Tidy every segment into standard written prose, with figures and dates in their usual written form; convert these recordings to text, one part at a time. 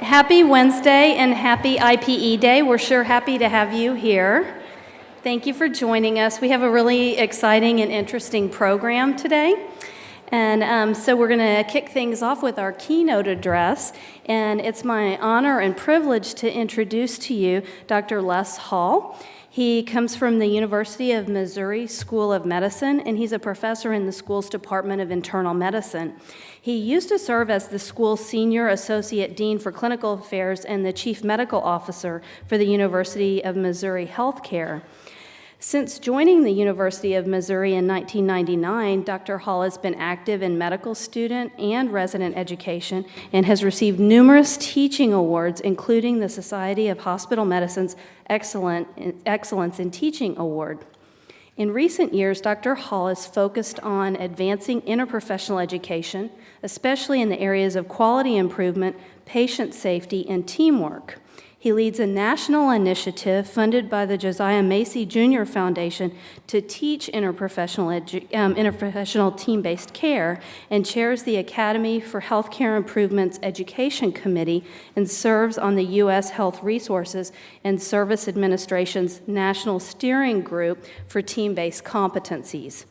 Happy Wednesday and happy IPE Day. We're sure happy to have you here. Thank you for joining us. We have a really exciting and interesting program today. And so we're going to kick things off with our keynote address. And it's my honor and privilege to introduce to you Dr. Les Hall. He comes from the University of Missouri School of Medicine, and he's a professor in the school's Department of Internal Medicine. He used to serve as the school's Senior Associate Dean for Clinical Affairs and the Chief Medical Officer for the University of Missouri Healthcare. Since joining the University of Missouri in 1999, Dr. Hall has been active in medical student and resident education and has received numerous teaching awards, including the Society of Hospital Medicine's Excellence in Teaching Award. In recent years, Dr. Hall has focused on advancing interprofessional education, especially in the areas of quality improvement, patient safety, and teamwork. He leads a national initiative funded by the Josiah Macy Jr. Foundation to teach interprofessional team-based care and chairs the Academy for Healthcare Improvement's Education Committee and serves on the U.S. Health Resources and Service Administration's National Steering Group for Team-Based Competencies.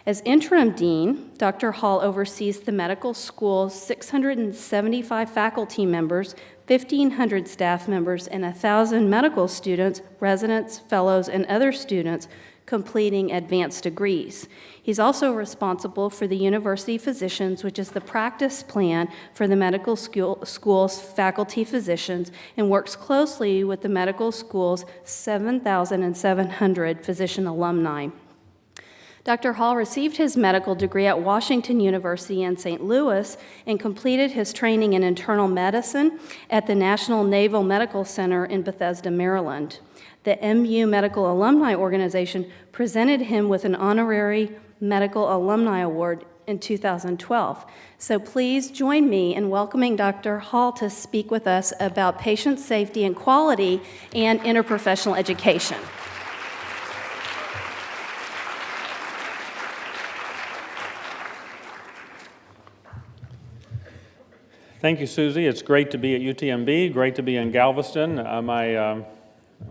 As interim dean, Dr. Hall oversees the medical school's 675 faculty members, 1,500 staff members, and 1,000 medical students, residents, fellows, and other students completing advanced degrees. He's also responsible for the university physicians, which is the practice plan for the medical school's faculty physicians, and works closely with the medical school's 7,700 physician alumni. Dr. Hall received his medical degree at Washington University in St. Louis and completed his training in internal medicine at the National Naval Medical Center in Bethesda, Maryland. The MU Medical Alumni Organization presented him with an honorary Medical Alumni Award in 2012. So please join me in welcoming Dr. Hall to speak with us about patient safety and quality and interprofessional education. Thank you, Susie. It's great to be at UTMB, great to be in Galveston. My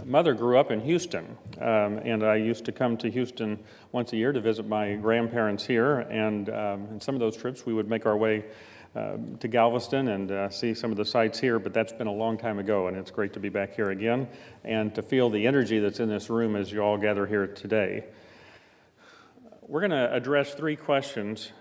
mother grew up in Houston, and I used to come to Houston once a year to visit my grandparents here, and in some of those trips we would make our way to Galveston and see some of the sites here, but that's been a long time ago, and it's great to be back here again and to feel the energy that's in this room as you all gather here today. We're going to address three questions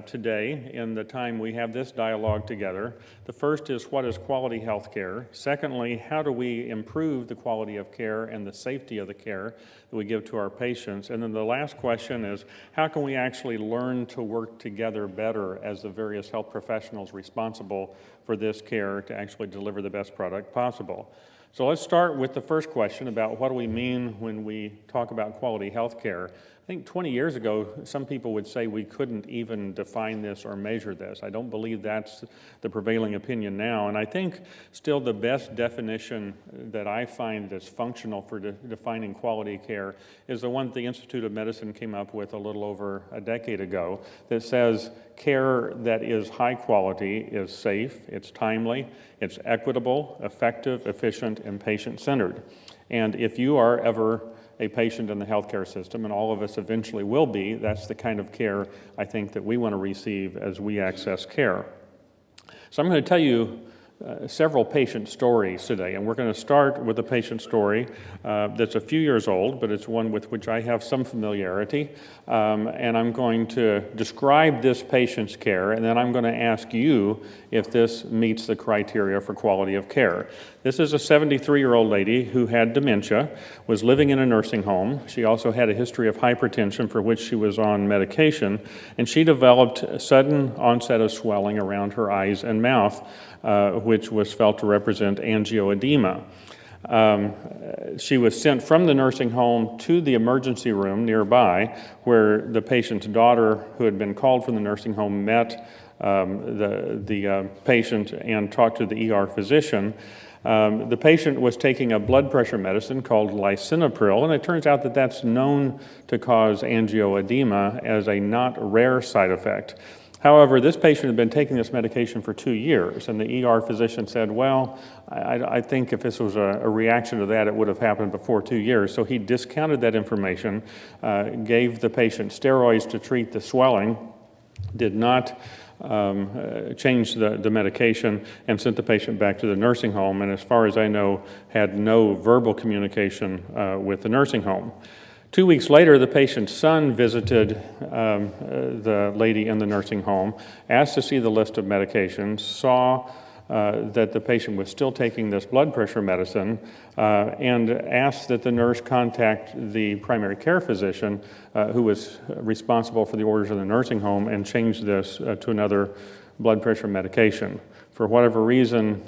today in the time we have this dialogue together. The first is, what is quality health care? Secondly, how do we improve the quality of care and the safety of the care that we give to our patients? And then the last question is, how can we actually learn to work together better as the various health professionals responsible for this care to actually deliver the best product possible? So let's start with the first question about what do we mean when we talk about quality health care. I think 20 years ago, some people would say we couldn't even define this or measure this. I don't believe that's the prevailing opinion now. And I think still the best definition that I find that's functional for defining quality care is the one the Institute of Medicine came up with a little over a decade ago that says care that is high quality is safe, it's timely, it's equitable, effective, efficient, and patient-centered. And if you are ever a patient in the healthcare system, and all of us eventually will be, that's the kind of care I think that we want to receive as we access care. So I'm going to tell you several patient stories today, and we're going to start with a patient story that's a few years old, but it's one with which I have some familiarity, and I'm going to describe this patient's care, and then I'm going to ask you if this meets the criteria for quality of care. This is a 73-year-old lady who had dementia, was living in a nursing home. She also had a history of hypertension for which she was on medication, and she developed a sudden onset of swelling around her eyes and mouth, which was felt to represent angioedema. She was sent from the nursing home to the emergency room nearby, where the patient's daughter, who had been called from the nursing home, met the patient and talked to the ER physician. The patient was taking a blood pressure medicine called lisinopril, and it turns out that that's known to cause angioedema as a not rare side effect. However, this patient had been taking this medication for 2 years, and the ER physician said, well, I think if this was a reaction to that, it would have happened before 2 years. So he discounted that information, gave the patient steroids to treat the swelling, did not changed the medication, and sent the patient back to the nursing home, and as far as I know, had no verbal communication with the nursing home. 2 weeks later, the patient's son visited the lady in the nursing home, asked to see the list of medications, saw that the patient was still taking this blood pressure medicine, and asked that the nurse contact the primary care physician who was responsible for the orders in the nursing home and change this to another blood pressure medication. For whatever reason,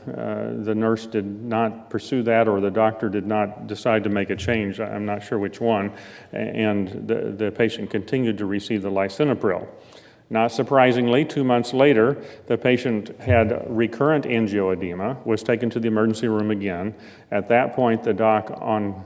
the nurse did not pursue that, or the doctor did not decide to make a change. I'm not sure which one, and the patient continued to receive the lisinopril. Not surprisingly, 2 months later, the patient had recurrent angioedema, was taken to the emergency room again. At that point, the doc on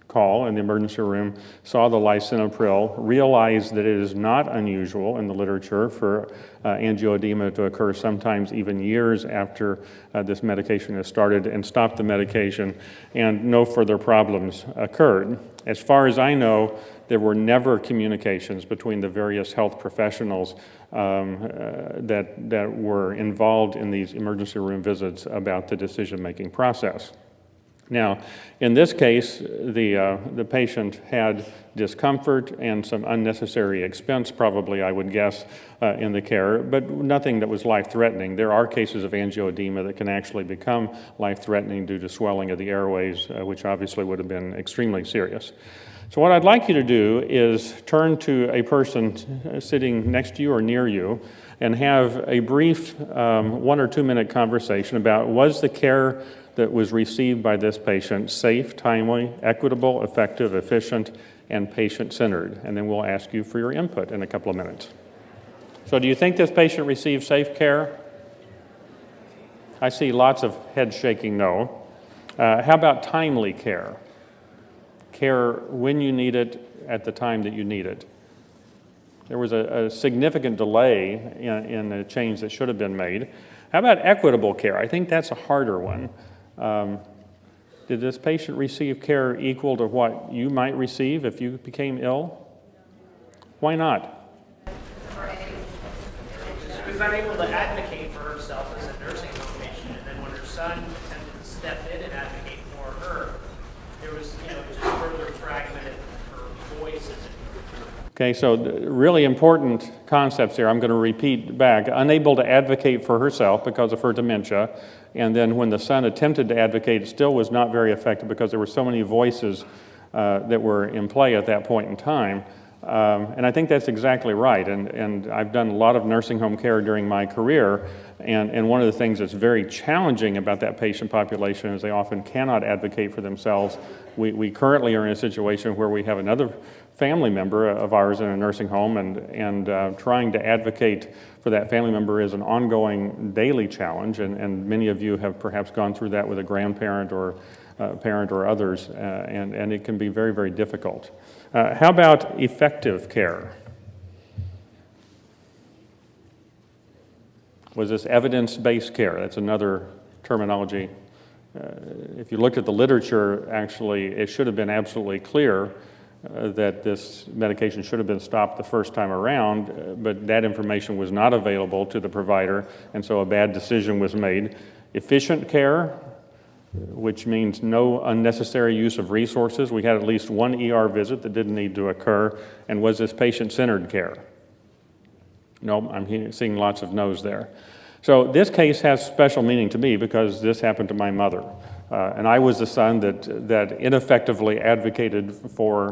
call in the emergency room saw the lisinopril, realized that it is not unusual in the literature for angioedema to occur sometimes even years after this medication is started, and stopped the medication, and no further problems occurred. As far as I know, there were never communications between the various health professionals that were involved in these emergency room visits about the decision-making process. Now, in this case, the patient had discomfort and some unnecessary expense, probably, I would guess, in the care, but nothing that was life-threatening. There are cases of angioedema that can actually become life-threatening due to swelling of the airways, which obviously would have been extremely serious. So what I'd like you to do is turn to a person sitting next to you or near you and have a brief 1 or 2 minute conversation about, was the care that was received by this patient safe, timely, equitable, effective, efficient, and patient-centered? And then we'll ask you for your input in a couple of minutes. So do you think this patient received safe care? I see lots of head shaking no. How about timely care? Care when you need it, at the time that you need it. There was a significant delay in the change that should have been made. How about equitable care? I think that's a harder one. Did this patient receive care equal to what you might receive if you became ill? Why not? She was unable to advocate for herself as a nursing home patient, and then when her son attempted to step in and advocate for her, there was, just further fragmented her voice. Okay, so really important concepts here. I'm going to repeat back. Unable to advocate for herself because of her dementia, and then when the son attempted to advocate, it still was not very effective because there were so many voices that were in play at that point in time. And I think that's exactly right. And I've done a lot of nursing home care during my career, and one of the things that's very challenging about that patient population is they often cannot advocate for themselves. We currently are in a situation where we have another family member of ours in a nursing home, and trying to advocate for that family member is an ongoing daily challenge, and many of you have perhaps gone through that with a grandparent or parent or others, and it can be very, very difficult. How about effective care? Was this evidence-based care? That's another terminology. If you looked at the literature, actually, it should have been absolutely clear that this medication should have been stopped the first time around, but that information was not available to the provider, and so a bad decision was made. Efficient care, which means no unnecessary use of resources. We had at least one ER visit that didn't need to occur. And was this patient-centered care? No, I'm seeing lots of no's there. So this case has special meaning to me because this happened to my mother. And I was the son that ineffectively advocated for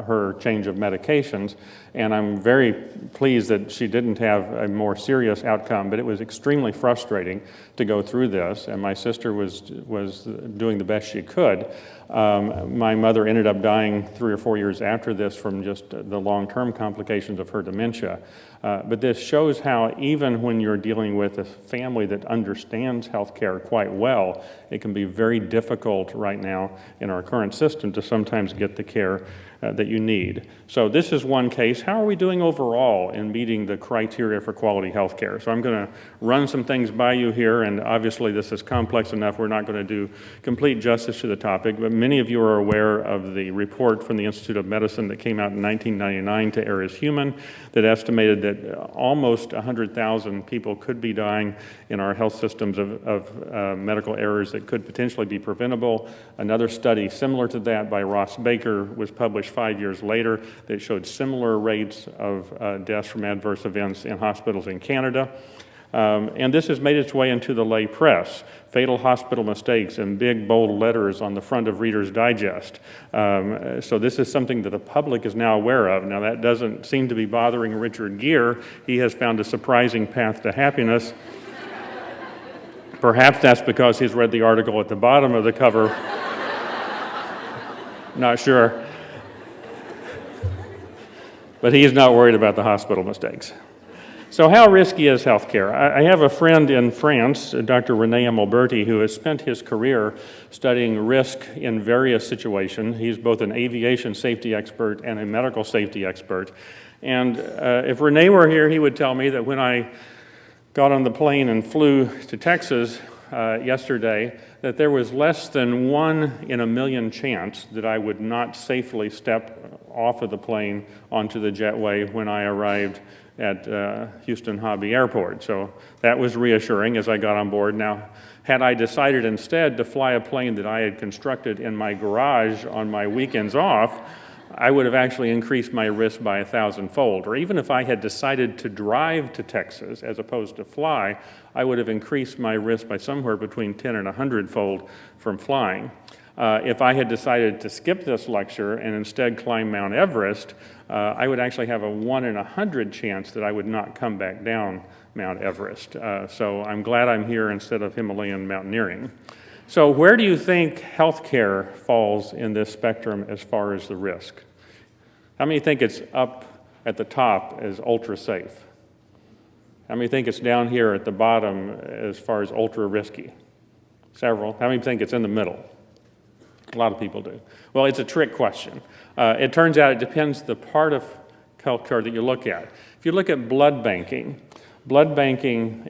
her change of medications, and I'm very pleased that she didn't have a more serious outcome, but it was extremely frustrating to go through this, and my sister was doing the best she could. My mother ended up dying 3 or 4 years after this from just the long-term complications of her dementia. But this shows how even when you're dealing with a family that understands healthcare quite well, it can be very difficult right now in our current system to sometimes get the care that you need. So this is one case. How are we doing overall in meeting the criteria for quality health care? So I'm going to run some things by you here, and obviously this is complex enough we're not going to do complete justice to the topic, but many of you are aware of the report from the Institute of Medicine that came out in 1999 to Err is Human that estimated that almost 100,000 people could be dying in our health systems of medical errors that could potentially be preventable. Another study similar to that by Ross Baker was published 5 years later that showed similar rates of deaths from adverse events in hospitals in Canada. And this has made its way into the lay press. Fatal hospital mistakes in big, bold letters on the front of Reader's Digest. So this is something that the public is now aware of. Now that doesn't seem to be bothering Richard Gere. He has found a surprising path to happiness. Perhaps that's because he's read the article at the bottom of the cover. Not sure. But he is not worried about the hospital mistakes. So how risky is healthcare? I have a friend in France, Dr. René Amilberti, who has spent his career studying risk in various situations. He's both an aviation safety expert and a medical safety expert. And if René were here, he would tell me that when I got on the plane and flew to Texas yesterday, that there was less than 1 in a million chance that I would not safely step off of the plane onto the jetway when I arrived at Houston Hobby Airport. So that was reassuring as I got on board. Now, had I decided instead to fly a plane that I had constructed in my garage on my weekends off, I would have actually increased my risk by 1,000-fold. Or even if I had decided to drive to Texas as opposed to fly, I would have increased my risk by somewhere between 10 and 100-fold from flying. If I had decided to skip this lecture and instead climb Mount Everest, I would actually have a 1 in 100 chance that I would not come back down Mount Everest. So I'm glad I'm here instead of Himalayan mountaineering. So where do you think healthcare falls in this spectrum as far as the risk? How many think it's up at the top as ultra safe? How many think it's down here at the bottom as far as ultra risky? Several. How many think it's in the middle? A lot of people do. Well, it's a trick question. It turns out it depends the part of healthcare that you look at. If you look at blood banking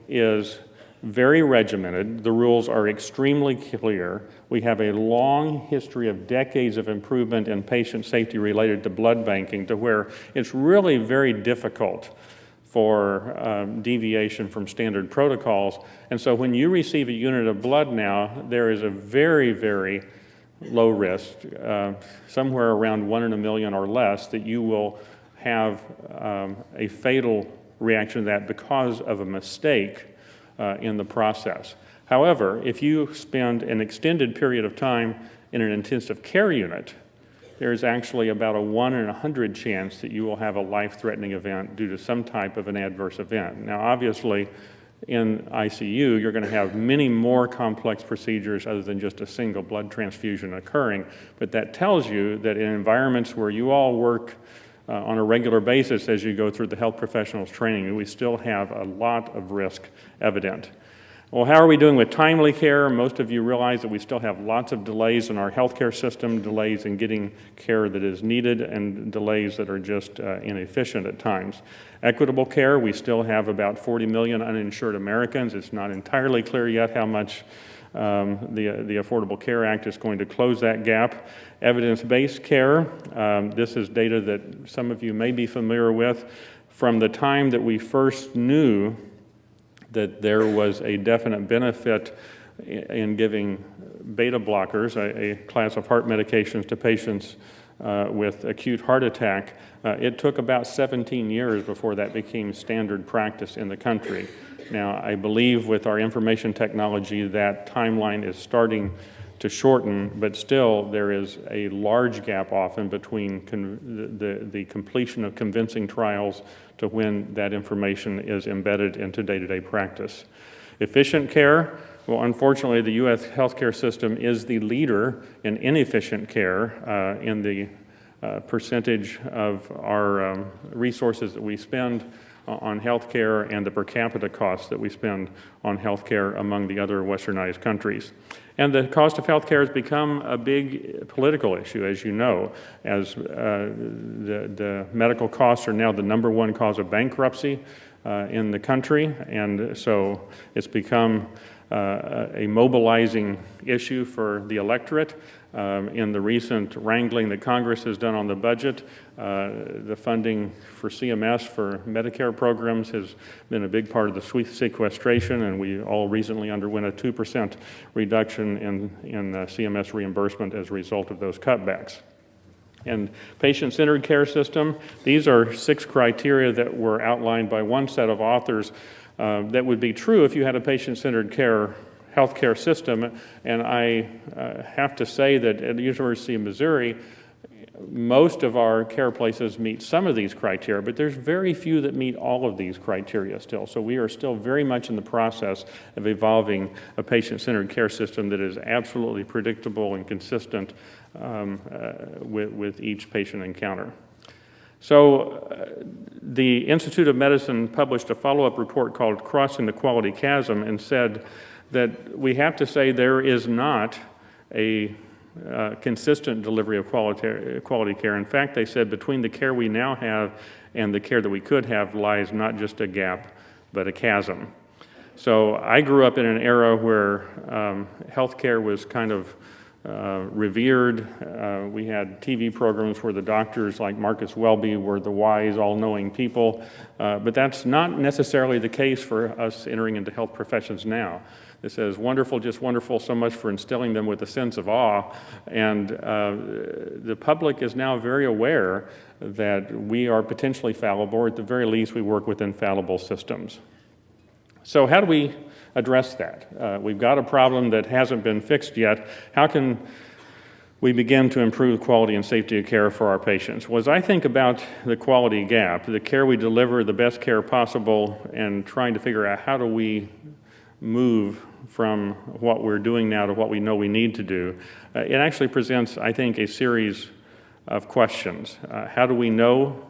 is very regimented. The rules are extremely clear. We have a long history of decades of improvement in patient safety related to blood banking to where it's really very difficult for deviation from standard protocols. And so when you receive a unit of blood now, there is a very, very low risk, somewhere around 1 in a million or less, that you will have a fatal reaction to that because of a mistake in the process. However, if you spend an extended period of time in an intensive care unit, there's actually about a 1 in 100 chance that you will have a life-threatening event due to some type of an adverse event. Now, obviously, in ICU, you're going to have many more complex procedures other than just a single blood transfusion occurring, but that tells you that in environments where you all work on a regular basis as you go through the health professionals training, we still have a lot of risk evident. Well, how are we doing with timely care? Most of you realize that we still have lots of delays in our healthcare system, delays in getting care that is needed, and delays that are just inefficient at times. Equitable care, we still have about 40 million uninsured Americans. It's not entirely clear yet how much the Affordable Care Act is going to close that gap. Evidence-based care, this is data that some of you may be familiar with. From the time that we first knew that there was a definite benefit in giving beta blockers, a class of heart medications, to patients with acute heart attack, it took about 17 years before that became standard practice in the country. Now, I believe with our information technology that timeline is starting to shorten, but still there is a large gap often between the completion of convincing trials to when that information is embedded into day-to-day practice. Efficient care, well, unfortunately, the U.S. healthcare system is the leader in inefficient care in the percentage of our resources that we spend on healthcare and the per capita costs that we spend on healthcare among the other westernized countries. And the cost of healthcare has become a big political issue, as you know, as the medical costs are now the #1 cause of bankruptcy in the country, and so it's become a mobilizing issue for the electorate. In the recent wrangling that Congress has done on the budget, the funding for CMS for Medicare programs has been a big part of the sequestration, and we all recently underwent a 2% reduction in CMS reimbursement as a result of those cutbacks. And patient-centered care system, these are 6 criteria that were outlined by one set of authors that would be true if you had a patient-centered care healthcare system. And I have to say that at the University of Missouri, most of our care places meet some of these criteria, but there's very few that meet all of these criteria still. So we are still very much in the process of evolving a patient-centered care system that is absolutely predictable and consistent with each patient encounter. So the Institute of Medicine published a follow-up report called Crossing the Quality Chasm and said that we have to say there is not a consistent delivery of quality care. In fact, they said between the care we now have and the care that we could have lies not just a gap, but a chasm. So I grew up in an era where healthcare was kind of revered. We had TV programs where the doctors like Marcus Welby were the wise, all-knowing people, but that's not necessarily the case for us entering into health professions now. This says, wonderful, just wonderful, so much for instilling them with a sense of awe, and the public is now very aware that we are potentially fallible, or at the very least we work within fallible systems. So how do we address that? We've got a problem that hasn't been fixed yet. How can we begin to improve quality and safety of care for our patients? Well, as I think about the quality gap, the care we deliver, the best care possible, and trying to figure out how do we move from what we're doing now to what we know we need to do, it actually presents, I think, a series of questions. How do we know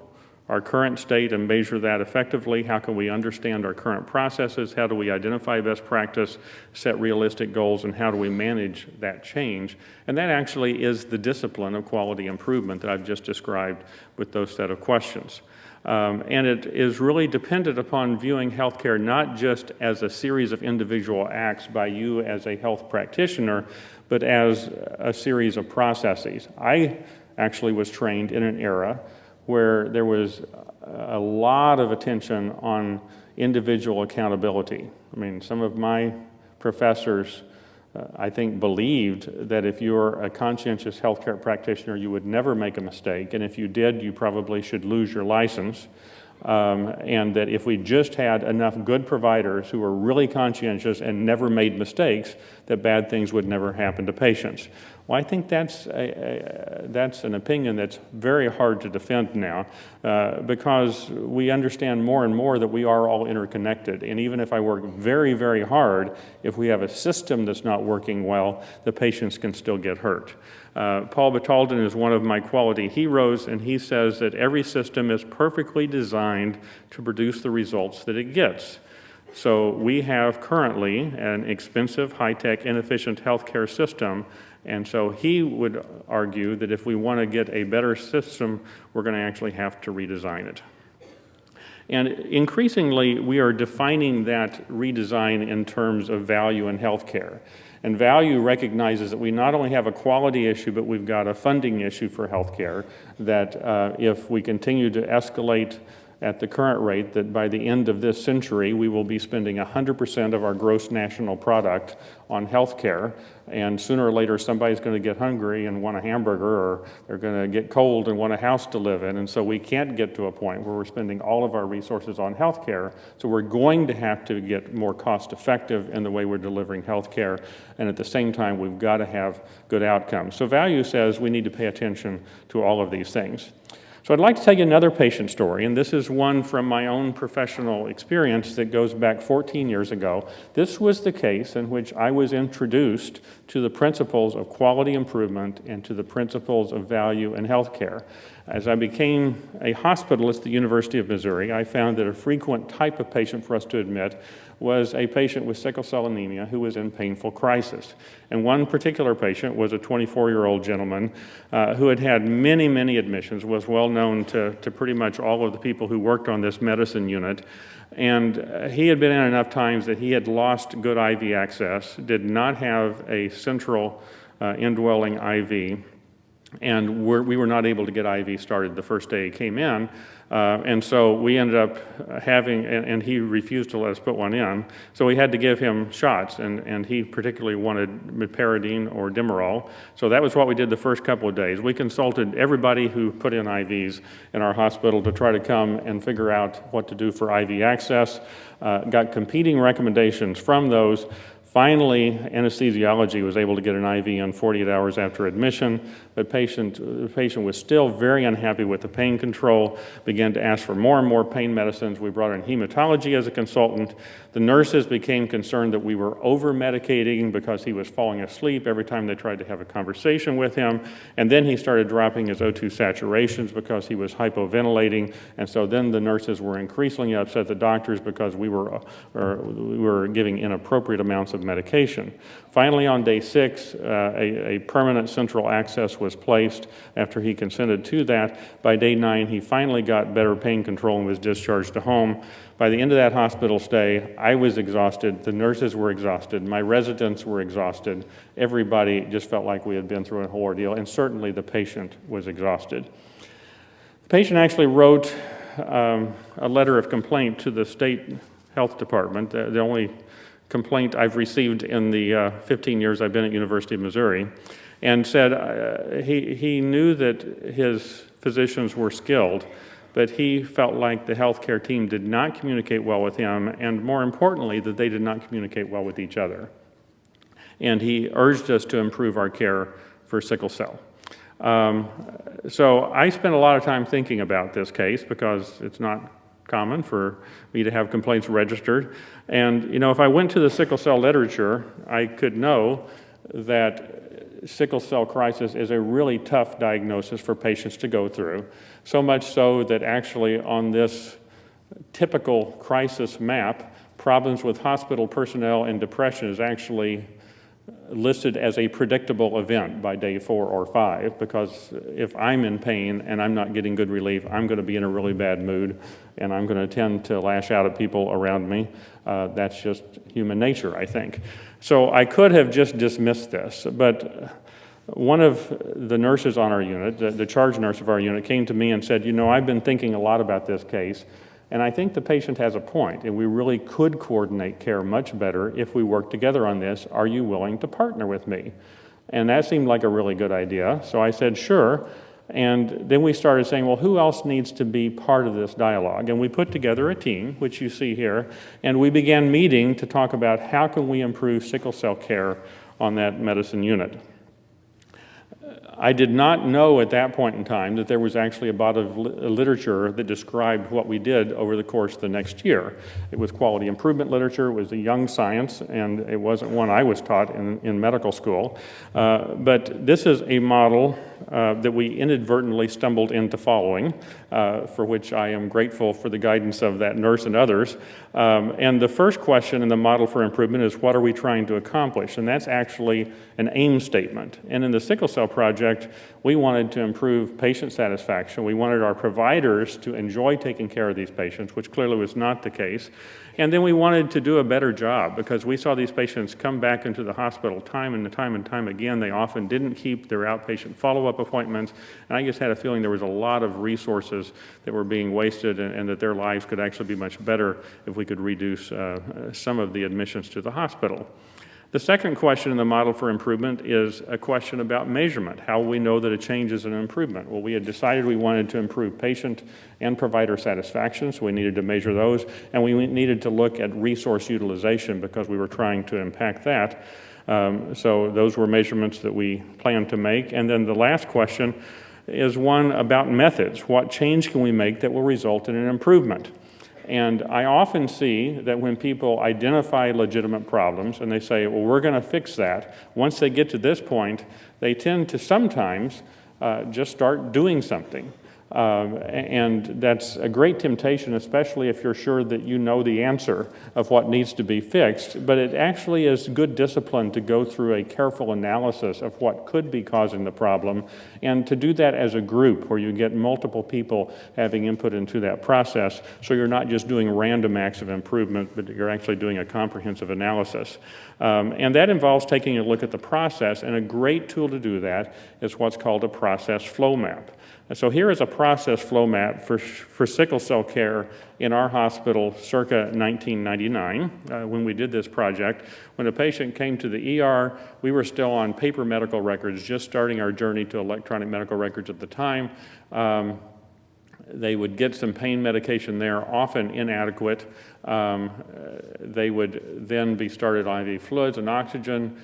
our current state and measure that effectively? How can we understand our current processes? How do we identify best practice, set realistic goals, and how do we manage that change? And that actually is the discipline of quality improvement that I've just described with those set of questions. And it is really dependent upon viewing healthcare not just as a series of individual acts by you as a health practitioner, but as a series of processes. I actually was trained in an era where there was a lot of attention on individual accountability. I mean, some of my professors, I think, believed that if you're a conscientious healthcare practitioner, you would never make a mistake, and if you did, you probably should lose your license. And that if we just had enough good providers who were really conscientious and never made mistakes, that bad things would never happen to patients. Well, I think that's an opinion that's very hard to defend now because we understand more and more that we are all interconnected. And even if I work very, very hard, if we have a system that's not working well, the patients can still get hurt. Paul Batalden is one of my quality heroes, and he says that every system is perfectly designed to produce the results that it gets. So we have currently an expensive, high-tech, inefficient healthcare system, and so he would argue that if we want to get a better system, we're going to actually have to redesign it. And increasingly, we are defining that redesign in terms of value in healthcare. And value recognizes that we not only have a quality issue, but we've got a funding issue for healthcare, that if we continue to escalate at the current rate, that by the end of this century, we will be spending 100% of our gross national product on healthcare, and sooner or later somebody's going to get hungry and want a hamburger, or they're going to get cold and want a house to live in, and so we can't get to a point where we're spending all of our resources on healthcare, so we're going to have to get more cost-effective in the way we're delivering healthcare, and at the same time, we've got to have good outcomes. So value says we need to pay attention to all of these things. So I'd like to tell you another patient story, and this is one from my own professional experience that goes back 14 years ago. This was the case in which I was introduced to the principles of quality improvement and to the principles of value in healthcare. As I became a hospitalist at the University of Missouri, I found that a frequent type of patient for us to admit was a patient with sickle cell anemia who was in painful crisis. And one particular patient was a 24-year-old gentleman who had had many, many admissions, was well known to pretty much all of the people who worked on this medicine unit. And he had been in enough times that he had lost good IV access, did not have a central indwelling IV, and we were not able to get IV started the first day he came in. And so we ended up having, and he refused to let us put one in, so we had to give him shots, and he particularly wanted meperidine or Demerol. So that was what we did the first couple of days. We consulted everybody who put in IVs in our hospital to try to come and figure out what to do for IV access, got competing recommendations from those. Finally, anesthesiology was able to get an IV in 48 hours after admission, but the patient was still very unhappy with the pain control, began to ask for more and more pain medicines. We brought in hematology as a consultant. The nurses became concerned that we were over-medicating because he was falling asleep every time they tried to have a conversation with him, and then he started dropping his O2 saturations because he was hypoventilating, and so then the nurses were increasingly upset at the doctors because we were giving inappropriate amounts of medication. Finally, on day 6, a permanent central access was placed after he consented to that. By day 9, he finally got better pain control and was discharged to home. By the end of that hospital stay, I was exhausted, the nurses were exhausted, my residents were exhausted, everybody just felt like we had been through a whole ordeal, and certainly the patient was exhausted. The patient actually wrote a letter of complaint to the state health department, the only complaint I've received in the 15 years I've been at University of Missouri, and said he knew that his physicians were skilled, but he felt like the healthcare team did not communicate well with him, and more importantly, that they did not communicate well with each other. And he urged us to improve our care for sickle cell. So I spent a lot of time thinking about this case because it's not common for me to have complaints registered. And, if I went to the sickle cell literature, I could know that sickle cell crisis is a really tough diagnosis for patients to go through, so much so that actually on this typical crisis map, problems with hospital personnel and depression is actually listed as a predictable event by day 4 or 5, because if I'm in pain and I'm not getting good relief, I'm going to be in a really bad mood and I'm going to tend to lash out at people around me. That's just human nature, I think. So I could have just dismissed this, but one of the nurses on our unit, the charge nurse of our unit, came to me and said, I've been thinking a lot about this case, and I think the patient has a point, and we really could coordinate care much better if we work together on this. Are you willing to partner with me? And that seemed like a really good idea, so I said, sure. And then we started saying, well, who else needs to be part of this dialogue? And we put together a team, which you see here, and we began meeting to talk about how can we improve sickle cell care on that medicine unit. I did not know at that point in time that there was actually a body of literature that described what we did over the course of the next year. It was quality improvement literature, it was a young science, and it wasn't one I was taught in medical school. But this is a model that we inadvertently stumbled into following, for which I am grateful for the guidance of that nurse and others. And the first question in the model for improvement is, what are we trying to accomplish? And that's actually an aim statement. And in the sickle cell project, we wanted to improve patient satisfaction. We wanted our providers to enjoy taking care of these patients, which clearly was not the case. And then we wanted to do a better job because we saw these patients come back into the hospital time and time again. They often didn't keep their outpatient follow-up appointments. And I just had a feeling there was a lot of resources that were being wasted and that their lives could actually be much better if we could reduce some of the admissions to the hospital. The second question in the model for improvement is a question about measurement. How will we know that a change is an improvement? Well, we had decided we wanted to improve patient and provider satisfaction, so we needed to measure those, and we needed to look at resource utilization because we were trying to impact that. So those were measurements that we planned to make. And then the last question is one about methods. What change can we make that will result in an improvement? And I often see that when people identify legitimate problems and they say, well, we're going to fix that, once they get to this point, they tend to sometimes just start doing something. And that's a great temptation, especially if you're sure that you know the answer of what needs to be fixed. But it actually is good discipline to go through a careful analysis of what could be causing the problem, and to do that as a group where you get multiple people having input into that process, so you're not just doing random acts of improvement, but you're actually doing a comprehensive analysis. And that involves taking a look at the process, and a great tool to do that is what's called a process flow map. And so here is a process flow map for sickle cell care in our hospital circa 1999 when we did this project. When a patient came to the ER, we were still on paper medical records, just starting our journey to electronic medical records at the time. They would get some pain medication there, often inadequate. They would then be started on IV fluids and oxygen,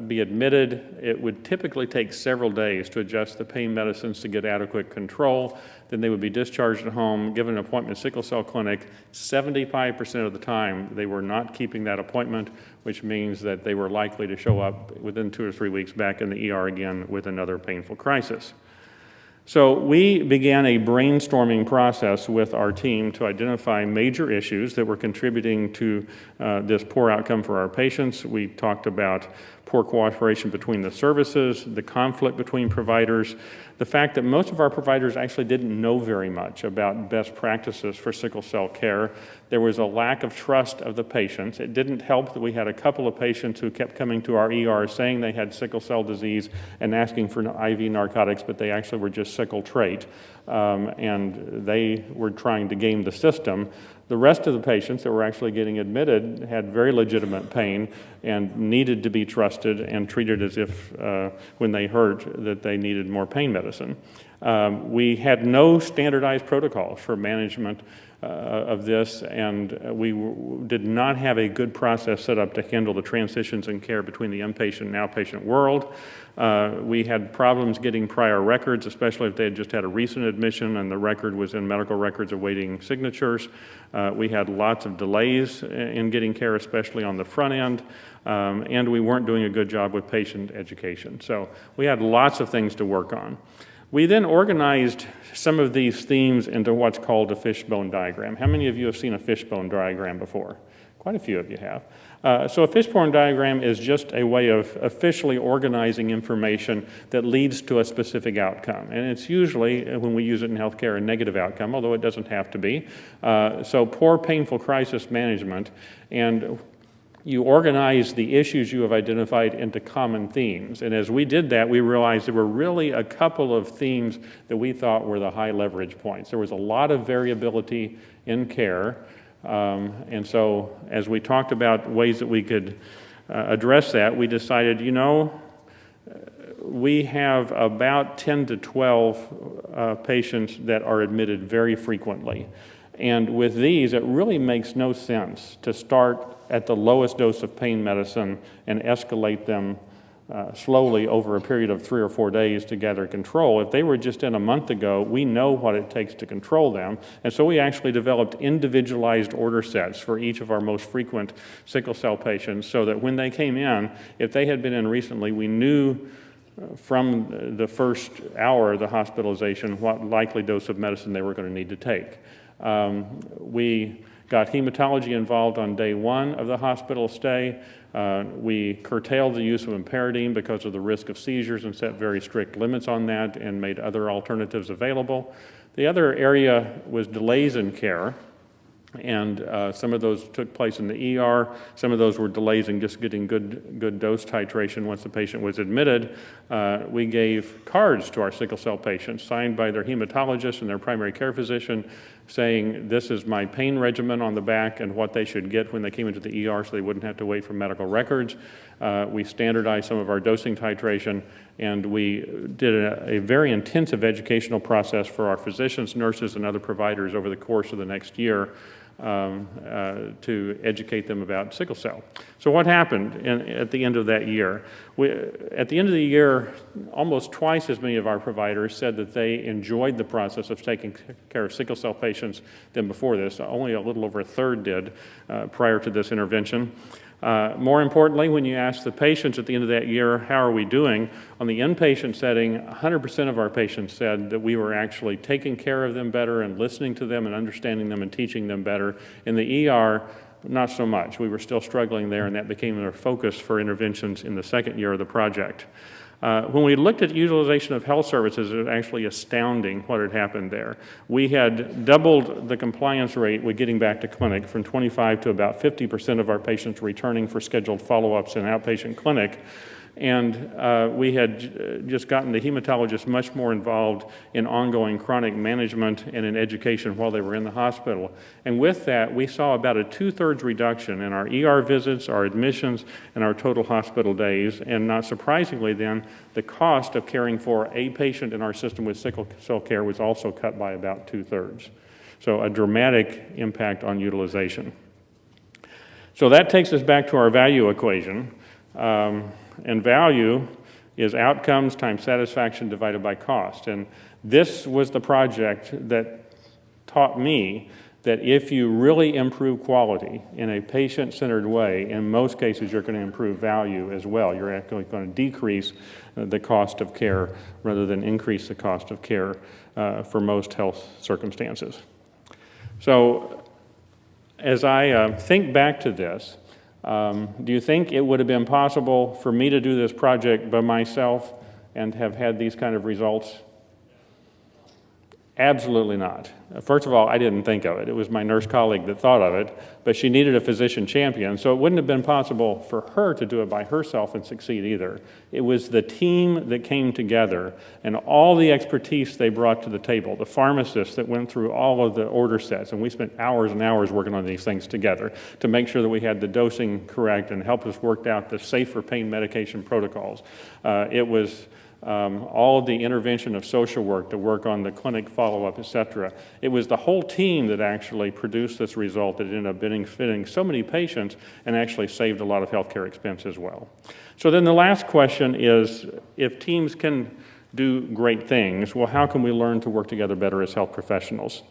be admitted. It would typically take several days to adjust the pain medicines to get adequate control. Then they would be discharged at home, given an appointment at sickle cell clinic. 75% of the time, they were not keeping that appointment, which means that they were likely to show up within 2 or 3 weeks back in the ER again with another painful crisis. So we began a brainstorming process with our team to identify major issues that were contributing to this poor outcome for our patients. We talked about poor cooperation between the services, the conflict between providers, the fact that most of our providers actually didn't know very much about best practices for sickle cell care. There was a lack of trust of the patients. It didn't help that we had a couple of patients who kept coming to our ER saying they had sickle cell disease and asking for IV narcotics, but they actually were just sickle trait, and they were trying to game the system. The rest of the patients that were actually getting admitted had very legitimate pain and needed to be trusted and treated as if when they hurt that they needed more pain medicine. We had no standardized protocols for management of this, and we did not have a good process set up to handle the transitions in care between the inpatient and outpatient world. We had problems getting prior records, especially if they had just had a recent admission and the record was in medical records awaiting signatures. We had lots of delays in getting care, especially on the front end, and we weren't doing a good job with patient education. So we had lots of things to work on. We then organized some of these themes into what's called a fishbone diagram. How many of you have seen a fishbone diagram before? Quite a few of you have. So a fishbone diagram is just a way of officially organizing information that leads to a specific outcome. And it's usually, when we use it in healthcare, a negative outcome, although it doesn't have to be. So poor painful crisis management, and you organize the issues you have identified into common themes. And as we did that, we realized there were really a couple of themes that we thought were the high leverage points. There was a lot of variability in care. And so as we talked about ways that we could address that, we decided, we have about 10 to 12 patients that are admitted very frequently. And with these, it really makes no sense to start at the lowest dose of pain medicine and escalate them slowly over a period of 3 or 4 days to gather control. If they were just in a month ago, we know what it takes to control them. And so we actually developed individualized order sets for each of our most frequent sickle cell patients, so that when they came in, if they had been in recently, we knew from the first hour of the hospitalization what likely dose of medicine they were going to need to take. We got hematology involved on day 1 of the hospital stay. We curtailed the use of imperidine because of the risk of seizures and set very strict limits on that and made other alternatives available. The other area was delays in care, and some of those took place in the ER. Some of those were delays in just getting good dose titration once the patient was admitted. We gave cards to our sickle cell patients signed by their hematologist and their primary care physician saying, this is my pain regimen on the back and what they should get when they came into the ER so they wouldn't have to wait for medical records. We standardized some of our dosing titration, and we did a very intensive educational process for our physicians, nurses, and other providers over the course of the next year to educate them about sickle cell. So what happened at the end of that year? At the end of the year, almost twice as many of our providers said that they enjoyed the process of taking care of sickle cell patients than before this. Only a little over a third did prior to this intervention. More importantly, when you ask the patients at the end of that year, how are we doing? On the inpatient setting, 100% of our patients said that we were actually taking care of them better and listening to them and understanding them and teaching them better. In the ER, not so much. We were still struggling there, and that became our focus for interventions in the second year of the project. When we looked at utilization of health services, it was actually astounding what had happened there. We had doubled the compliance rate with getting back to clinic from 25 to about 50% of our patients returning for scheduled follow-ups in outpatient clinic. And we had just gotten the hematologists much more involved in ongoing chronic management and in education while they were in the hospital. And with that, we saw about a 2/3 reduction in our ER visits, our admissions, and our total hospital days. And not surprisingly then, the cost of caring for a patient in our system with sickle cell care was also cut by about 2/3. So a dramatic impact on utilization. So that takes us back to our value equation. And value is outcomes times satisfaction divided by cost. And this was the project that taught me that if you really improve quality in a patient-centered way, in most cases you're going to improve value as well. You're actually going to decrease the cost of care rather than increase the cost of care for most health circumstances. So as I think back to this, do you think it would have been possible for me to do this project by myself and have had these kind of results? Absolutely not. First of all, I didn't think of it. It was my nurse colleague that thought of it, but she needed a physician champion, so it wouldn't have been possible for her to do it by herself and succeed either. It was the team that came together and all the expertise they brought to the table, the pharmacists that went through all of the order sets, and we spent hours and hours working on these things together to make sure that we had the dosing correct and help us work out the safer pain medication protocols. It was all of the intervention of social work to work on the clinic follow-up, et cetera. It was the whole team that actually produced this result that ended up benefiting so many patients and actually saved a lot of healthcare expense as well. So then the last question is, if teams can do great things, well, how can we learn to work together better as health professionals?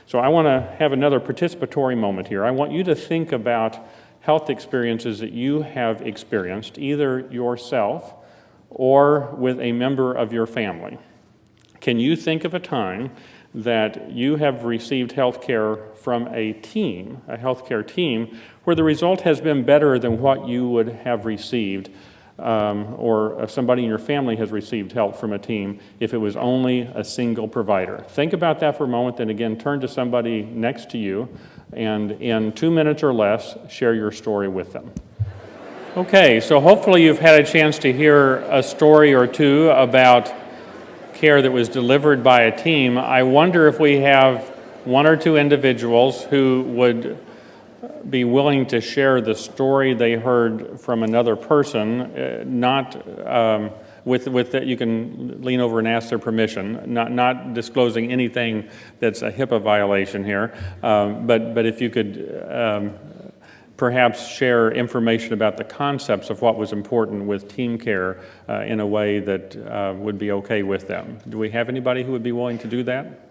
So I want to have another participatory moment here. I want you to think about health experiences that you have experienced, either yourself or with a member of your family. Can you think of a time that you have received health care from a team, a healthcare team, where the result has been better than what you would have received, or if somebody in your family has received help from a team if it was only a single provider? Think about that for a moment, then again, turn to somebody next to you, and in 2 minutes or less, share your story with them. Okay, so hopefully you've had a chance to hear a story or two about care that was delivered by a team. I wonder if we have one or two individuals who would be willing to share the story they heard from another person, not with that you can lean over and ask their permission, not disclosing anything that's a HIPAA violation here, but if you could perhaps share information about the concepts of what was important with team care in a way that would be okay with them. Do we have anybody who would be willing to do that?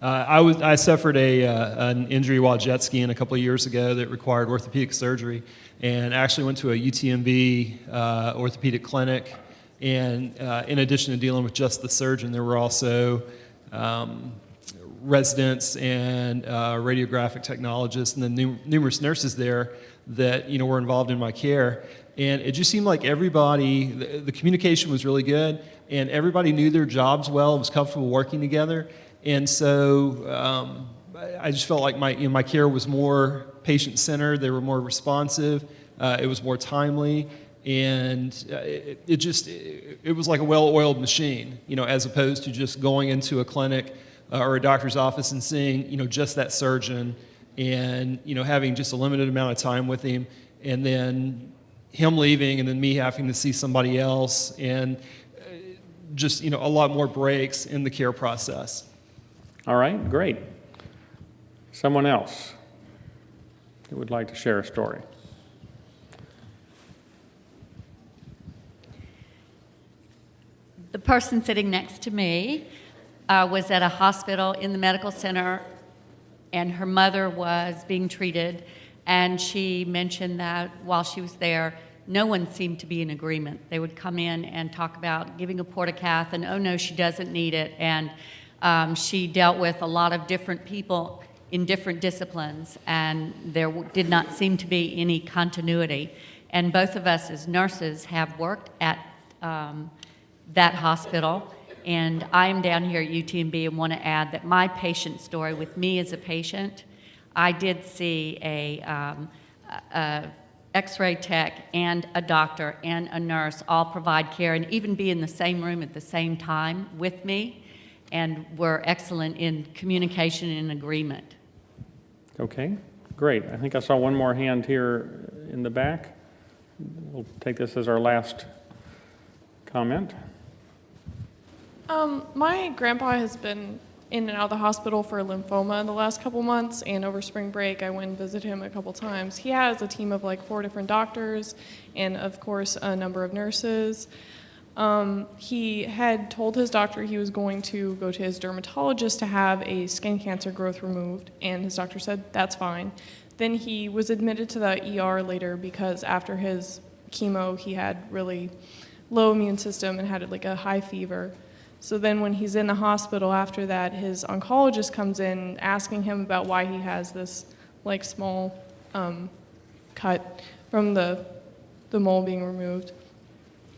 I suffered an injury while jet skiing a couple of years ago that required orthopedic surgery, and actually went to a UTMB orthopedic clinic. And in addition to dealing with just the surgeon, there were also residents and radiographic technologists and then numerous nurses there that were involved in my care. And it just seemed like everybody, the communication was really good, and everybody knew their jobs well and was comfortable working together. And so I just felt like my care was more patient-centered. They were more responsive. It was more timely. And it was like a well-oiled machine, as opposed to just going into a clinic or a doctor's office and seeing, just that surgeon and, having just a limited amount of time with him, and then him leaving and then me having to see somebody else, and just, a lot more breaks in the care process. All right, great. Someone else? who would like to share a story? The person sitting next to me was at a hospital in the medical center, and her mother was being treated, and she mentioned that while she was there, no one seemed to be in agreement. They would come in and talk about giving a portacath, and oh no, she doesn't need it, and she dealt with a lot of different people in different disciplines, and there did not seem to be any continuity. And both of us as nurses have worked at that hospital, and I am down here at UTMB and want to add that my patient story with me as a patient, I did see a X-ray tech and a doctor and a nurse all provide care and even be in the same room at the same time with me, and were excellent in communication and agreement. Okay, great. I think I saw one more hand here in the back. We'll take this as our last comment. My grandpa has been in and out of the hospital for lymphoma in the last couple months, and over spring break I went and visited him a couple times. He has a team of like 4 different doctors and of course a number of nurses. He had told his doctor he was going to go to his dermatologist to have a skin cancer growth removed, and his doctor said that's fine. Then he was admitted to the ER later because after his chemo he had really low immune system and had like a high fever. So then when he's in the hospital after that, his oncologist comes in asking him about why he has this like small cut from the mole being removed.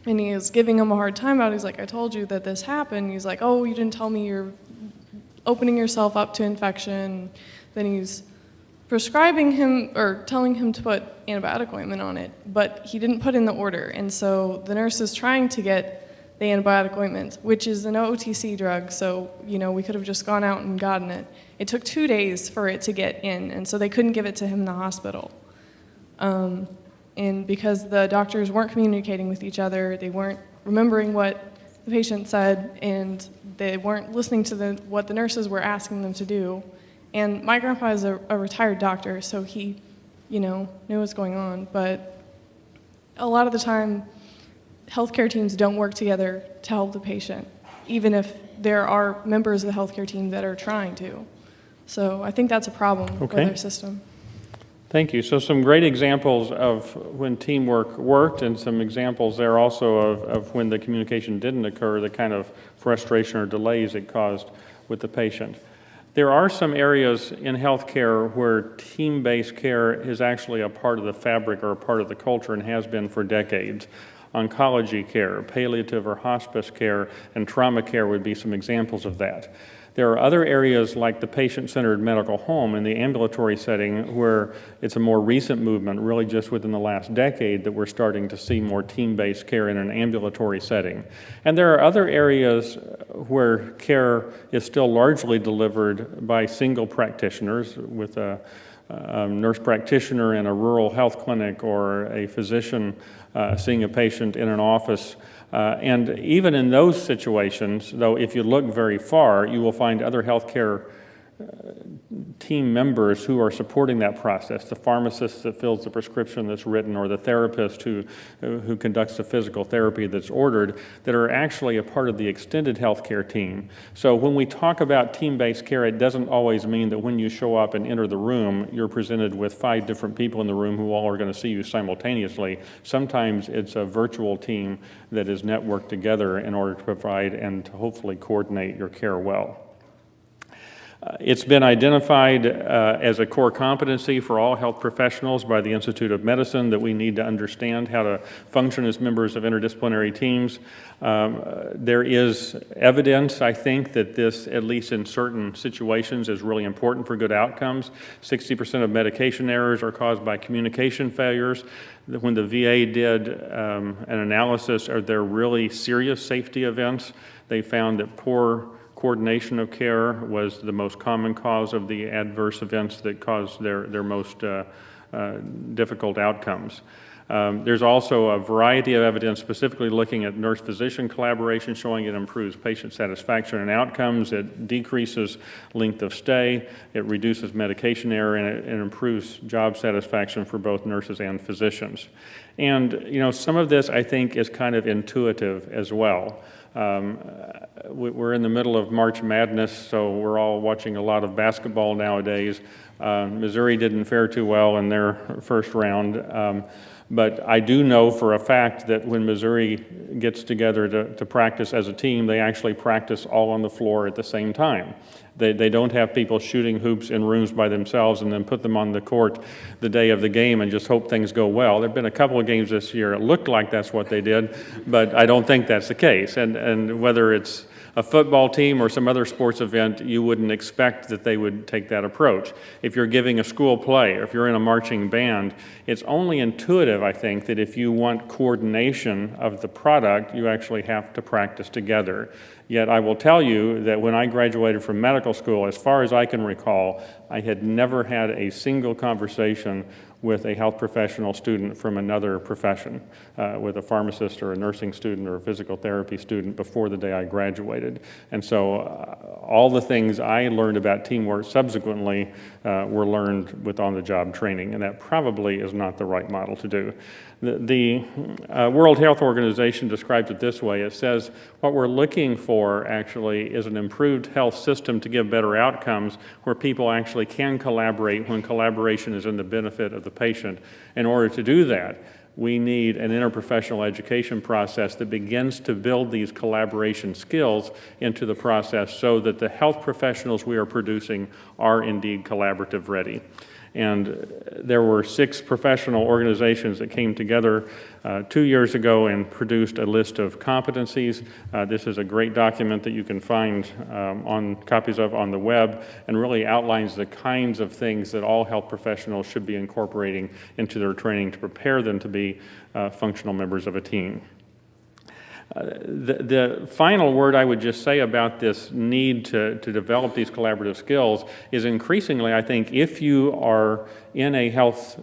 And he is giving him a hard time about it. He's like, I told you that this happened. He's like, oh, you didn't tell me you're opening yourself up to infection. Then he's prescribing him or telling him to put antibiotic ointment on it, but he didn't put in the order. And so the nurse is trying to get the antibiotic ointment, which is an OTC drug, so we could have just gone out and gotten it. It took 2 days for it to get in, and so they couldn't give it to him in the hospital. And because the doctors weren't communicating with each other, they weren't remembering what the patient said, and they weren't listening to what the nurses were asking them to do. And my grandpa is a retired doctor, so he, knew what's going on. But a lot of the time, healthcare teams don't work together to help the patient, even if there are members of the healthcare team that are trying to. So I think that's a problem with our system. Thank you. So some great examples of when teamwork worked, and some examples there also of when the communication didn't occur, the kind of frustration or delays it caused with the patient. There are some areas in healthcare where team-based care is actually a part of the fabric or a part of the culture and has been for decades. Oncology care, palliative or hospice care, and trauma care would be some examples of that. There are other areas like the patient-centered medical home in the ambulatory setting where it's a more recent movement, really just within the last decade, that we're starting to see more team-based care in an ambulatory setting. And there are other areas where care is still largely delivered by single practitioners with a nurse practitioner in a rural health clinic or a physician seeing a patient in an office. And even in those situations, though, if you look very far, you will find other healthcare team members who are supporting that process, the pharmacist that fills the prescription that's written, or the therapist who conducts the physical therapy that's ordered, that are actually a part of the extended healthcare team. So when we talk about team-based care, it doesn't always mean that when you show up and enter the room, you're presented with 5 different people in the room who all are going to see you simultaneously. Sometimes it's a virtual team that is networked together in order to provide and to hopefully coordinate your care well. It's been identified as a core competency for all health professionals by the Institute of Medicine that we need to understand how to function as members of interdisciplinary teams. There is evidence, I think, that this, at least in certain situations, is really important for good outcomes. 60% of medication errors are caused by communication failures. When the VA did an analysis, are there really serious safety events? They found that poor coordination of care was the most common cause of the adverse events that caused their most difficult outcomes. There's also a variety of evidence specifically looking at nurse-physician collaboration showing it improves patient satisfaction and outcomes, it decreases length of stay, it reduces medication error, and it improves job satisfaction for both nurses and physicians. And, some of this I think is kind of intuitive as well. We're in the middle of March Madness, so we're all watching a lot of basketball nowadays. Missouri didn't fare too well in their first round, but I do know for a fact that when Missouri gets together to practice as a team, they actually practice all on the floor at the same time. They don't have people shooting hoops in rooms by themselves and then put them on the court the day of the game and just hope things go well. There have been a couple of games this year. It looked like that's what they did, but I don't think that's the case. And whether it's a football team or some other sports event, you wouldn't expect that they would take that approach. If you're giving a school play or if you're in a marching band, it's only intuitive, I think, that if you want coordination of the product, you actually have to practice together. Yet I will tell you that when I graduated from medical school, as far as I can recall, I had never had a single conversation with a health professional student from another profession, with a pharmacist or a nursing student or a physical therapy student before the day I graduated. And so all the things I learned about teamwork subsequently were learned with on-the-job training, and that probably is not the right model to do. The World Health Organization describes it this way. It says what we're looking for actually is an improved health system to give better outcomes where people actually can collaborate when collaboration is in the benefit of the patient. In order to do that, we need an interprofessional education process that begins to build these collaboration skills into the process so that the health professionals we are producing are indeed collaborative ready. And there were 6 professional organizations that came together 2 years ago and produced a list of competencies. This is a great document that you can find copies of on the web, and really outlines the kinds of things that all health professionals should be incorporating into their training to prepare them to be functional members of a team. The final word I would just say about this need to develop these collaborative skills is increasingly, I think, if you are in a health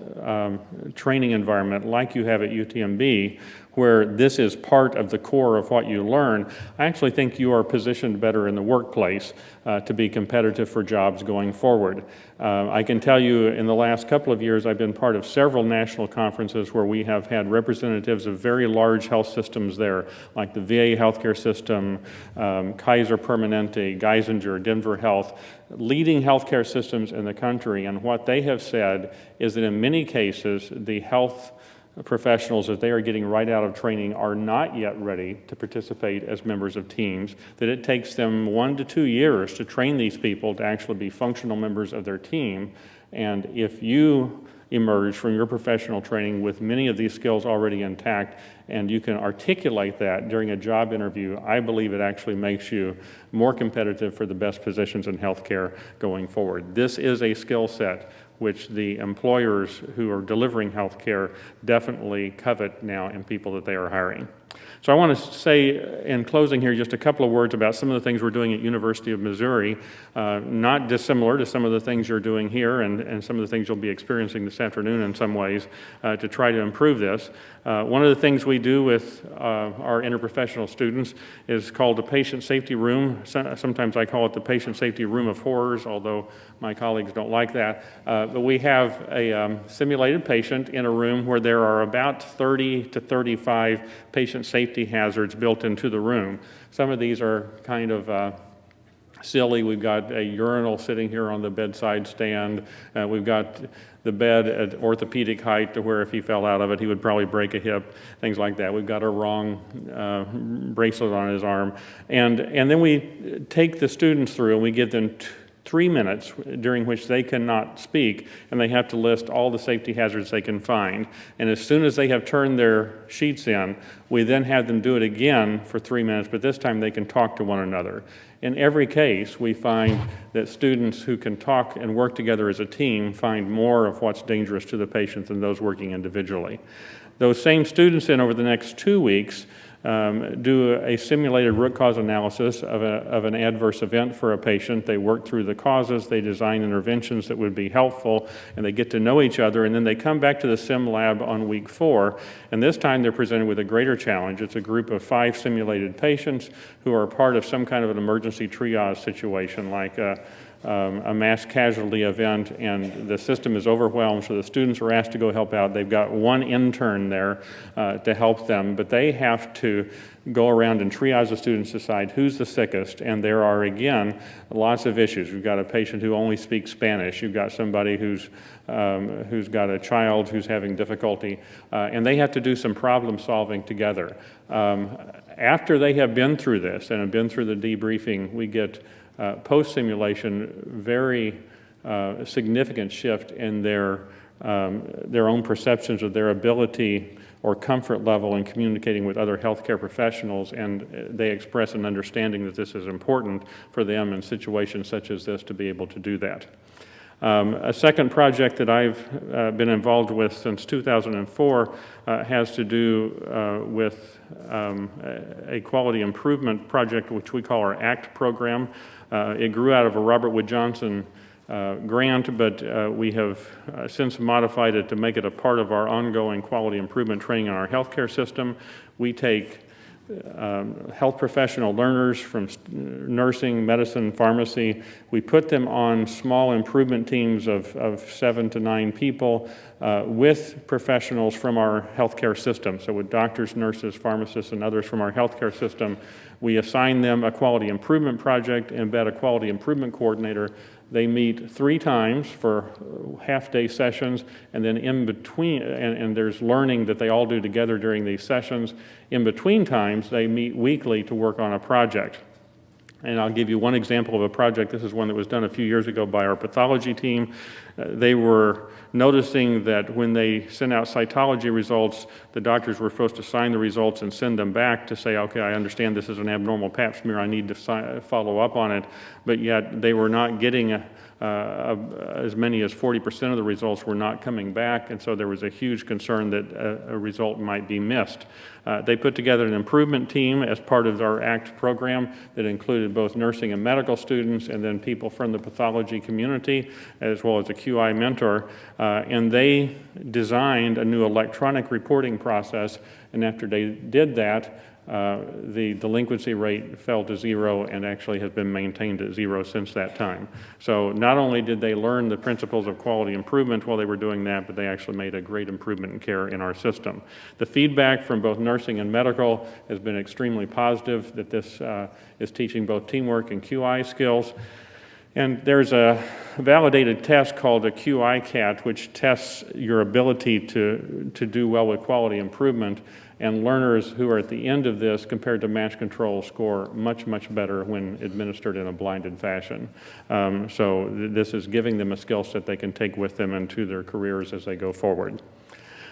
training environment like you have at UTMB, where this is part of the core of what you learn, I actually think you are positioned better in the workplace to be competitive for jobs going forward. I can tell you in the last couple of years I've been part of several national conferences where we have had representatives of very large health systems there, like the VA healthcare system, Kaiser Permanente, Geisinger, Denver Health, leading healthcare systems in the country, and what they have said is that in many cases the health professionals that they are getting right out of training are not yet ready to participate as members of teams, that it takes them 1 to 2 years to train these people to actually be functional members of their team. And if you emerge from your professional training with many of these skills already intact and you can articulate that during a job interview, I believe it actually makes you more competitive for the best positions in healthcare going forward. This is a skill set which the employers who are delivering health care definitely covet now in people that they are hiring. So I want to say in closing here just a couple of words about some of the things we're doing at University of Missouri, not dissimilar to some of the things you're doing here and some of the things you'll be experiencing this afternoon in some ways to try to improve this. One of the things we do with our interprofessional students is called the Patient Safety Room. Sometimes I call it the Patient Safety Room of Horrors, although my colleagues don't like that. But we have a simulated patient in a room where there are about 30 to 35 patient safety hazards built into the room. Some of these are kind of silly. We've got a urinal sitting here on the bedside stand. We've got the bed at orthopedic height to where if he fell out of it, he would probably break a hip, things like that. We've got a wrong bracelet on his arm. And then we take the students through and we give them 3 minutes during which they cannot speak, and they have to list all the safety hazards they can find. And as soon as they have turned their sheets in, we then have them do it again for 3 minutes, but this time they can talk to one another. In every case, we find that students who can talk and work together as a team find more of what's dangerous to the patient than those working individually. Those same students then over the next 2 weeks do a simulated root cause analysis of an adverse event for a patient. They work through the causes, they design interventions that would be helpful, and they get to know each other, and then they come back to the sim lab on week 4, and this time they're presented with a greater challenge. It's a group of 5 simulated patients who are part of some kind of an emergency triage situation, like a mass casualty event, and the system is overwhelmed, so the students are asked to go help out. They've got one intern there to help them, but they have to go around and triage the students, decide who's the sickest, and there are, again, lots of issues. You've got a patient who only speaks Spanish. You've got somebody who's got a child who's having difficulty, and they have to do some problem solving together. After they have been through this and have been through the debriefing, we get post-simulation very significant shift in their own perceptions of their ability or comfort level in communicating with other healthcare professionals, and they express an understanding that this is important for them in situations such as this to be able to do that. A second project that I've been involved with since 2004 has to do with a quality improvement project which we call our ACT program. It grew out of a Robert Wood Johnson grant, but we have since modified it to make it a part of our ongoing quality improvement training in our healthcare system. We take health professional learners from nursing, medicine, pharmacy. We put them on small improvement teams of 7 to 9 people with professionals from our healthcare system. So with doctors, nurses, pharmacists, and others from our healthcare system, we assign them a quality improvement project, embed a quality improvement coordinator. They meet 3 times for half-day sessions, and then in between, and there's learning that they all do together during these sessions. In between times, they meet weekly to work on a project. And I'll give you one example of a project. This is one that was done a few years ago by our pathology team. They were noticing that when they sent out cytology results, the doctors were supposed to sign the results and send them back to say, okay, I understand this is an abnormal pap smear, I need to follow up on it, but yet they were not getting as many as 40% of the results were not coming back, and so there was a huge concern that a result might be missed. They put together an improvement team as part of our ACT program that included both nursing and medical students, and then people from the pathology community, as well as a QI mentor, and they designed a new electronic reporting process, and after they did that, the delinquency rate fell to 0 and actually has been maintained at 0 since that time. So not only did they learn the principles of quality improvement while they were doing that, but they actually made a great improvement in care in our system. The feedback from both nursing and medical has been extremely positive, that this is teaching both teamwork and QI skills. And there's a validated test called a QI CAT, which tests your ability to do well with quality improvement. And learners who are at the end of this compared to match control score much, much better when administered in a blinded fashion. So this is giving them a skill set they can take with them into their careers as they go forward.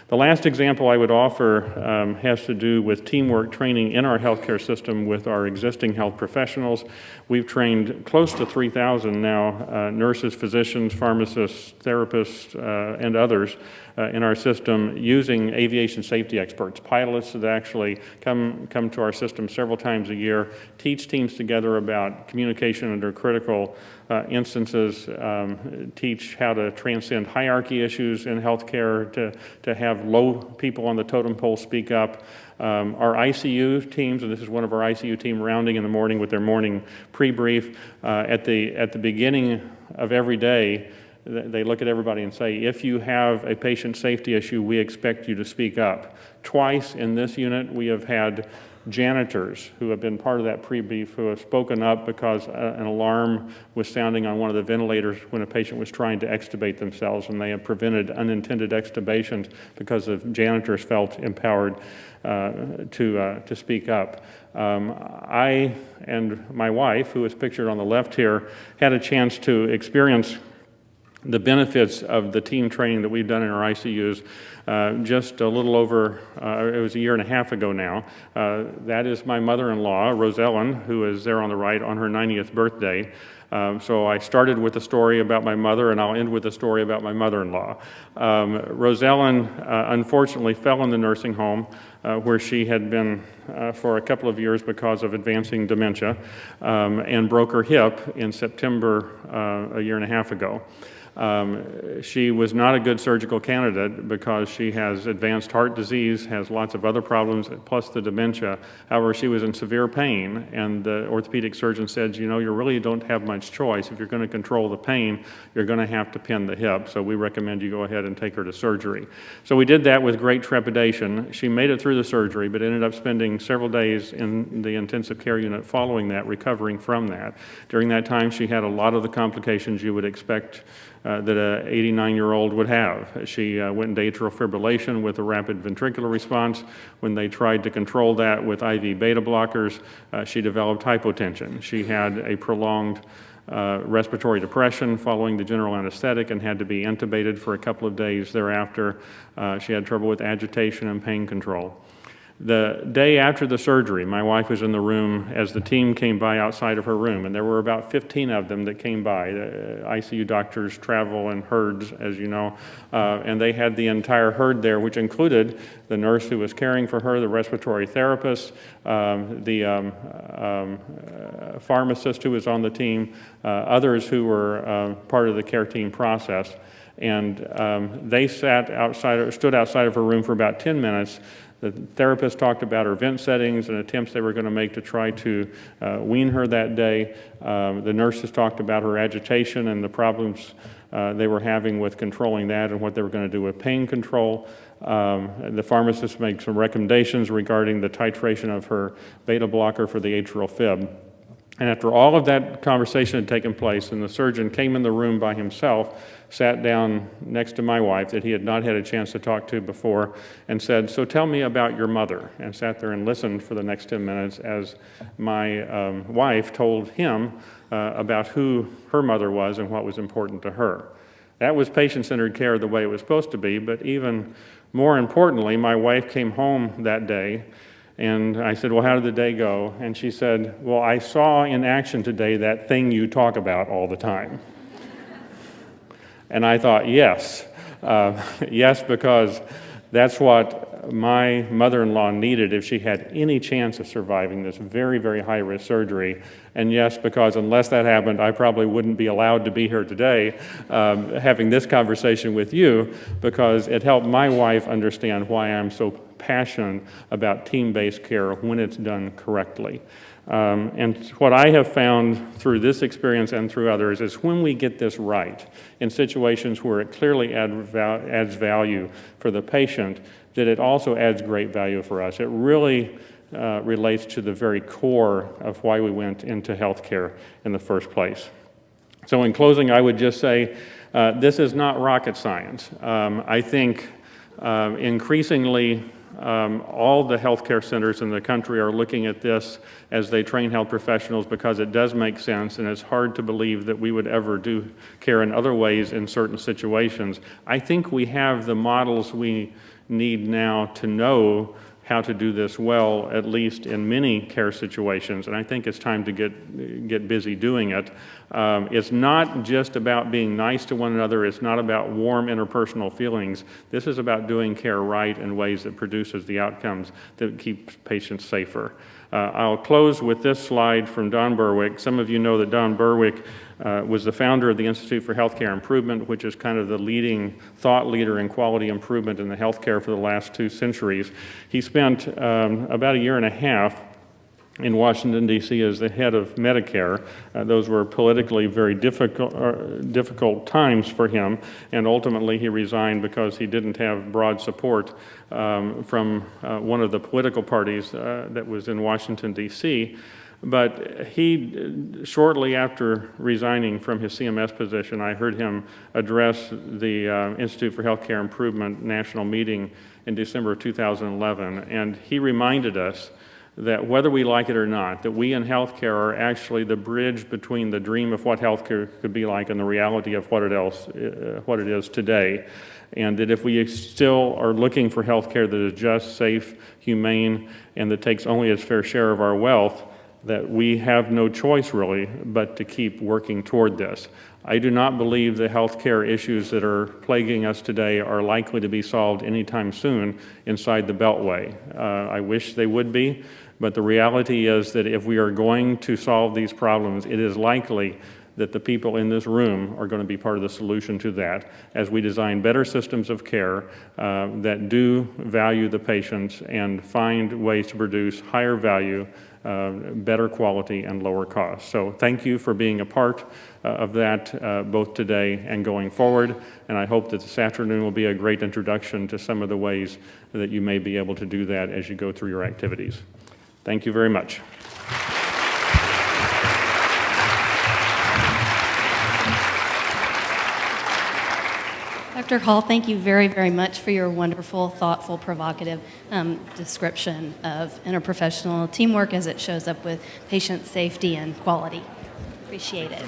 The last example I would offer has to do with teamwork training in our healthcare system with our existing health professionals. We've trained close to 3,000 now, nurses, physicians, pharmacists, therapists, and others in our system using aviation safety experts, pilots that actually come to our system several times a year, teach teams together about communication under critical instances, teach how to transcend hierarchy issues in healthcare, to have low people on the totem pole speak up. Our ICU teams, and this is one of our ICU team rounding in the morning with their morning pre-brief, at the beginning of every day, they look at everybody and say, if you have a patient safety issue, we expect you to speak up. Twice in this unit, we have had janitors who have been part of that pre-brief who have spoken up because an alarm was sounding on one of the ventilators when a patient was trying to extubate themselves, and they have prevented unintended extubations because the janitors felt empowered to speak up. I and my wife, who is pictured on the left here, had a chance to experience the benefits of the team training that we've done in our ICUs just a little over, it was a year and a half ago now. That is my mother-in-law, Rosellen, who is there on the right, on her 90th birthday. So I started with a story about my mother, and I'll end with a story about my mother-in-law. Rosellen unfortunately fell in the nursing home where she had been for a couple of years because of advancing dementia, and broke her hip in September a year and a half ago. She was not a good surgical candidate because she has advanced heart disease, has lots of other problems, plus the dementia. However, she was in severe pain, and the orthopedic surgeon said, you know, you really don't have much choice. If you're going to control the pain, you're going to have to pin the hip, so we recommend you go ahead and take her to surgery. So we did that with great trepidation. She made it through the surgery, but ended up spending several days in the intensive care unit following that, recovering from that. During that time, she had a lot of the complications you would expect that an 89-year-old would have. She went into atrial fibrillation with a rapid ventricular response. When they tried to control that with IV beta blockers, she developed hypotension. She had a prolonged respiratory depression following the general anesthetic and had to be intubated for a couple of days thereafter. She had trouble with agitation and pain control. The day after the surgery, my wife was in the room as the team came by outside of her room, and there were about 15 of them that came by. The ICU doctors travel in herds, as you know, and they had the entire herd there, which included the nurse who was caring for her, the respiratory therapist, the pharmacist who was on the team, others who were part of the care team process. And they stood outside of her room for about 10 minutes. The therapist talked about her vent settings and attempts they were going to make to try to wean her that day. The nurses talked about her agitation and the problems they were having with controlling that and what they were going to do with pain control. The pharmacist made some recommendations regarding the titration of her beta blocker for the atrial fib. And after all of that conversation had taken place, and the surgeon came in the room by himself, sat down next to my wife that he had not had a chance to talk to before, and said, "So tell me about your mother," and sat there and listened for the next 10 minutes as my wife told him about who her mother was and what was important to her. That was patient-centered care the way it was supposed to be, but even more importantly, my wife came home that day, and I said, "Well, how did the day go?" And she said, "Well, I saw in action today that thing you talk about all the time." And I thought, yes, because that's what my mother-in-law needed if she had any chance of surviving this very, very high-risk surgery. And yes, because unless that happened, I probably wouldn't be allowed to be here today having this conversation with you, because it helped my wife understand why I'm so passionate about team-based care when it's done correctly. And what I have found through this experience and through others is when we get this right in situations where it clearly adds value for the patient, that it also adds great value for us. It really relates to the very core of why we went into healthcare in the first place. So in closing, I would just say this is not rocket science. I think increasingly all the healthcare centers in the country are looking at this as they train health professionals, because it does make sense, and it's hard to believe that we would ever do care in other ways in certain situations. I think we have the models we need now to know how to do this well, at least in many care situations, and I think it's time to get busy doing it. It's not just about being nice to one another. It's not about warm interpersonal feelings. This is about doing care right in ways that produces the outcomes that keep patients safer. I'll close with this slide from Don Berwick. Some of you know that Don Berwick was the founder of the Institute for Healthcare Improvement, which is kind of the leading thought leader in quality improvement in the healthcare for the last 2 centuries. He spent about a year and a half in Washington, D.C. as the head of Medicare. Those were politically very difficult times for him, and ultimately he resigned because he didn't have broad support from one of the political parties that was in Washington, D.C. But he, shortly after resigning from his CMS position, I heard him address the Institute for Healthcare Improvement national meeting in December of 2011, and he reminded us that whether we like it or not, that we in healthcare are actually the bridge between the dream of what healthcare could be like and the reality of what it is today. And that if we still are looking for healthcare that is just, safe, humane, and that takes only its fair share of our wealth, that we have no choice really but to keep working toward this. I do not believe the healthcare issues that are plaguing us today are likely to be solved anytime soon inside the Beltway. I wish they would be, but the reality is that if we are going to solve these problems, it is likely that the people in this room are going to be part of the solution to that as we design better systems of care that do value the patients and find ways to produce higher value, better quality, and lower cost. So thank you for being a part of that both today and going forward, and I hope that this afternoon will be a great introduction to some of the ways that you may be able to do that as you go through your activities. Thank you very much. Dr. Hall, thank you very, very much for your wonderful, thoughtful, provocative description of interprofessional teamwork as it shows up with patient safety and quality. Appreciate it.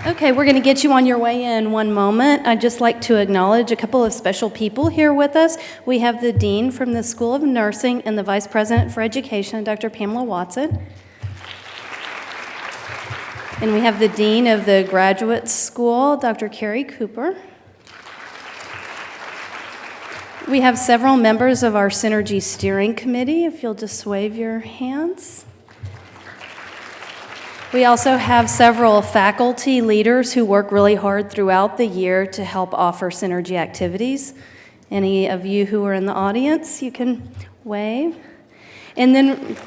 Okay, we're going to get you on your way in one moment. I'd just like to acknowledge a couple of special people here with us. We have the Dean from the School of Nursing and the Vice President for Education, Dr. Pamela Watson. And we have the Dean of the Graduate School, Dr. Carrie Cooper. We have several members of our Synergy Steering Committee, if you'll just wave your hands. We also have several faculty leaders who work really hard throughout the year to help offer Synergy activities. Any of you who are in the audience, you can wave. And then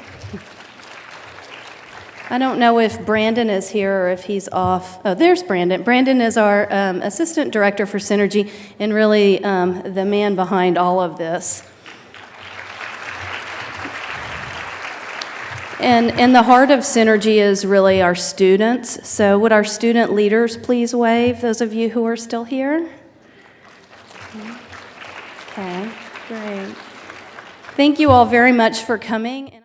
I don't know if Brandon is here or if he's off. Oh, there's Brandon. Brandon is our Assistant Director for Synergy and really the man behind all of this. And the heart of Synergy is really our students. So would our student leaders please wave, those of you who are still here? Okay, great. Thank you all very much for coming.